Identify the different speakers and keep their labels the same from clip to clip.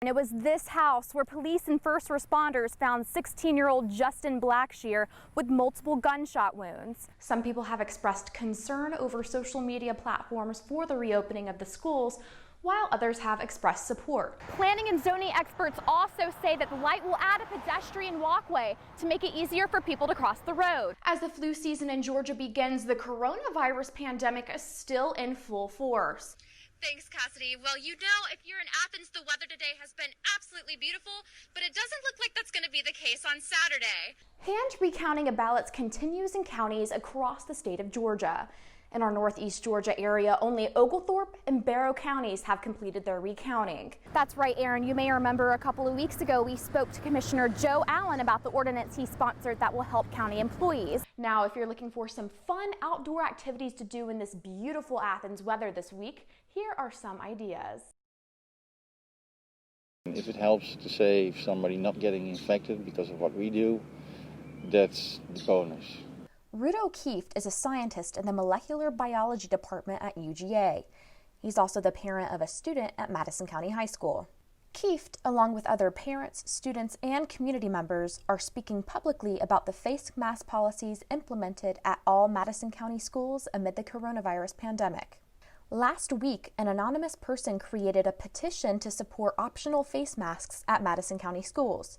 Speaker 1: And it was this house where police and first responders found 16-year-old Justin Blackshear with multiple gunshot wounds. Some people have expressed concern over social media platforms for the reopening of the schools, while others have expressed support. Planning and zoning experts also say that the light will add a pedestrian walkway to make it easier for people to cross the road. As the flu season in Georgia begins, the coronavirus pandemic is still in full force.
Speaker 2: Thanks, Cassidy. Well, you know, if you're in Athens, the weather today has been absolutely beautiful, but it doesn't look like that's going to be the case on Saturday.
Speaker 1: Hand recounting of ballots continues in counties across the state of Georgia. In our northeast Georgia area, only Oglethorpe and Barrow counties have completed their recounting. That's right, Aaron. You may remember a couple of weeks ago we spoke to Commissioner Joe Allen about the ordinance he sponsored that will help county employees. Now, if you're looking for some fun outdoor activities to do in this beautiful Athens weather this week, here are some ideas.
Speaker 3: If it helps to save somebody not getting infected because of what we do, that's the bonus.
Speaker 1: Rudo Kieft is a scientist in the molecular biology department at UGA. He's also the parent of a student at Madison County High School. Kieft, along with other parents, students, and community members, are speaking publicly about the face mask policies implemented at all Madison County schools amid the coronavirus pandemic. Last week, an anonymous person created a petition to support optional face masks at Madison County schools.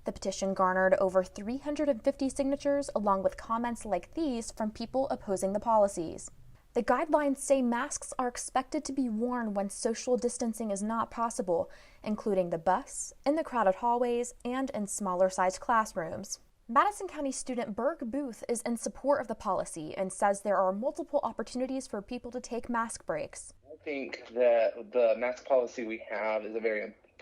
Speaker 1: The petition garnered over 350 signatures, along with comments like these from people opposing the policies. The guidelines say masks are expected to be worn when social distancing is not possible, including the bus, in the crowded hallways, and in smaller-sized classrooms. Madison County student Berg Booth is in support of the policy and says there are multiple opportunities for people to take mask breaks.
Speaker 4: I think that the mask policy we have is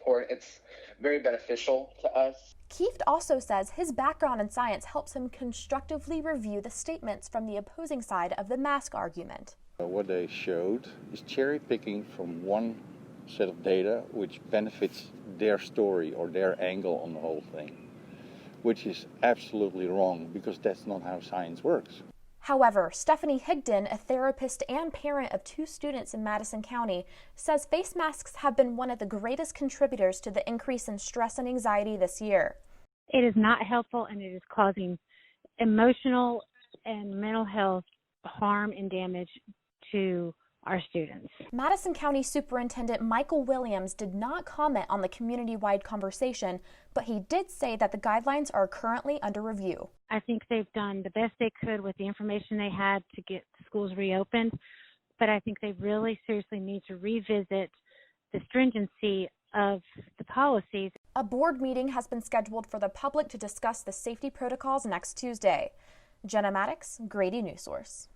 Speaker 4: it's very beneficial to us.
Speaker 1: Kieft also says his background in science helps him constructively review the statements from the opposing side of the mask argument.
Speaker 3: What they showed is cherry picking from one set of data which benefits their story or their angle on the whole thing, which is absolutely wrong because that's not how science works.
Speaker 1: However, Stephanie Higdon, a therapist and parent of 2 students in Madison County, says face masks have been one of the greatest contributors to the increase in stress and anxiety this year.
Speaker 5: It is not helpful, and it is causing emotional and mental health harm and damage to our students.
Speaker 1: Madison County Superintendent Michael Williams did not comment on the community-wide conversation, but he did say that the guidelines are currently under review.
Speaker 5: I think they've done the best they could with the information they had to get schools reopened, but I think they really seriously need to revisit the stringency of the policies.
Speaker 1: A board meeting has been scheduled for the public to discuss the safety protocols next Tuesday. Jenna Maddox, Grady News Source.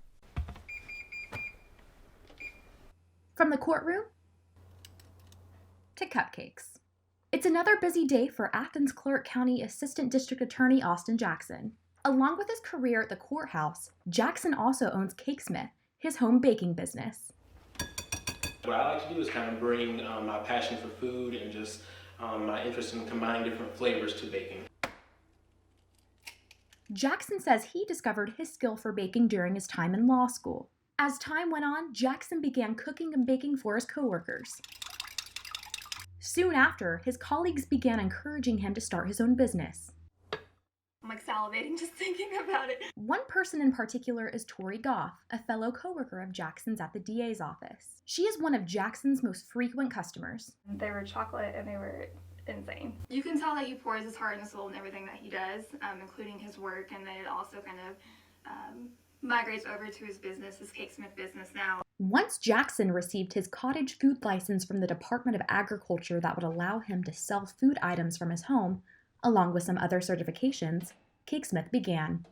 Speaker 6: From the courtroom to cupcakes. It's another busy day for Athens Clarke County Assistant District Attorney Austin Jackson. Along with his career at the courthouse, Jackson also owns Cakesmith, his home baking business.
Speaker 7: What I like to do is kind of bring my passion for food and just my interest in combining different flavors to baking.
Speaker 6: Jackson says he discovered his skill for baking during his time in law school. As time went on, Jackson began cooking and baking for his coworkers. Soon after, his colleagues began encouraging him to start his own business.
Speaker 8: I'm like salivating just thinking about it.
Speaker 6: One person in particular is Tori Goff, a fellow coworker of Jackson's at the DA's office. She is one of Jackson's most frequent customers.
Speaker 8: They were chocolate and they were insane. You can tell that he pours his heart and soul in everything that he does, including his work, and then it also kind of migrates over to his business, his Cakesmith business now.
Speaker 6: Once Jackson received his cottage food license from the Department of Agriculture that would allow him to sell food items from his home, along with some other certifications, Cakesmith began.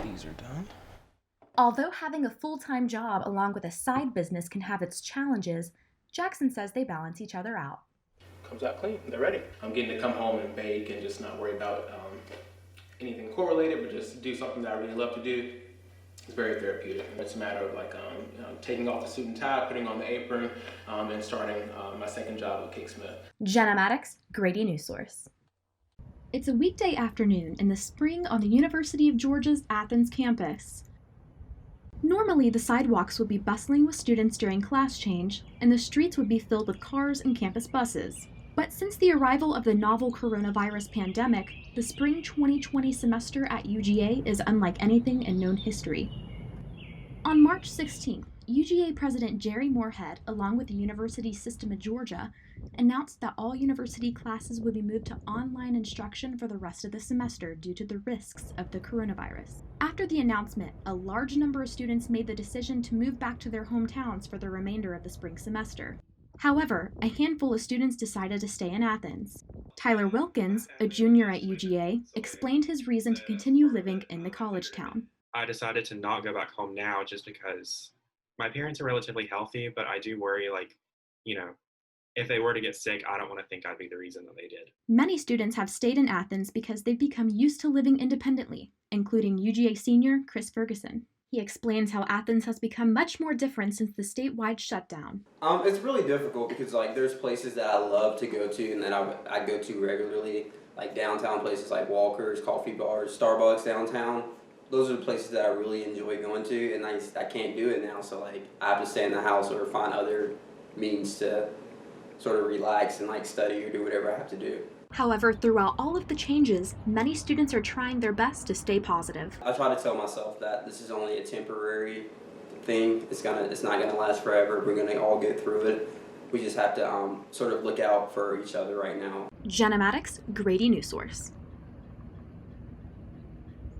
Speaker 7: These are done.
Speaker 6: Although having a full-time job along with a side business can have its challenges, Jackson says they balance each other out.
Speaker 7: Comes out clean. They're ready. I'm getting to come home and bake and just not worry about anything correlated, but just do something that I really love to do. It's very therapeutic. It's a matter of like taking off the suit and tie, putting on the apron, and starting my second job with Cakesmith.
Speaker 6: Jenna Maddox, Grady News Source. It's a weekday afternoon in the spring on the University of Georgia's Athens campus. Normally, the sidewalks would be bustling with students during class change, and the streets would be filled with cars and campus buses. But since the arrival of the novel coronavirus pandemic, the spring 2020 semester at UGA is unlike anything in known history. On March 16th, UGA President Jerry Moorhead, along with the University System of Georgia, announced that all university classes would be moved to online instruction for the rest of the semester due to the risks of the coronavirus. After the announcement, a large number of students made the decision to move back to their hometowns for the remainder of the spring semester. However, a handful of students decided to stay in Athens. Tyler Wilkins, a junior at UGA, explained his reason to continue living in the college town.
Speaker 9: I decided to not go back home now just because my parents are relatively healthy, but I do worry, if they were to get sick, I don't want to think I'd be the reason that they did.
Speaker 6: Many students have stayed in Athens because they've become used to living independently, including UGA senior Chris Ferguson. He explains how Athens has become much more different since the statewide shutdown.
Speaker 10: It's really difficult because there's places that I love to go to and that I go to regularly, like downtown places like Walker's, coffee bars, Starbucks downtown. Those are the places that I really enjoy going to, and I can't do it now, so I have to stay in the house or find other means to sort of relax and study or do whatever I have to do.
Speaker 6: However, throughout all of the changes, many students are trying their best to stay positive.
Speaker 10: I try to tell myself that this is only a temporary thing. It's not gonna last forever. We're gonna all get through it. We just have to sort of look out for each other right now.
Speaker 6: Jenna Maddox, Grady News Source.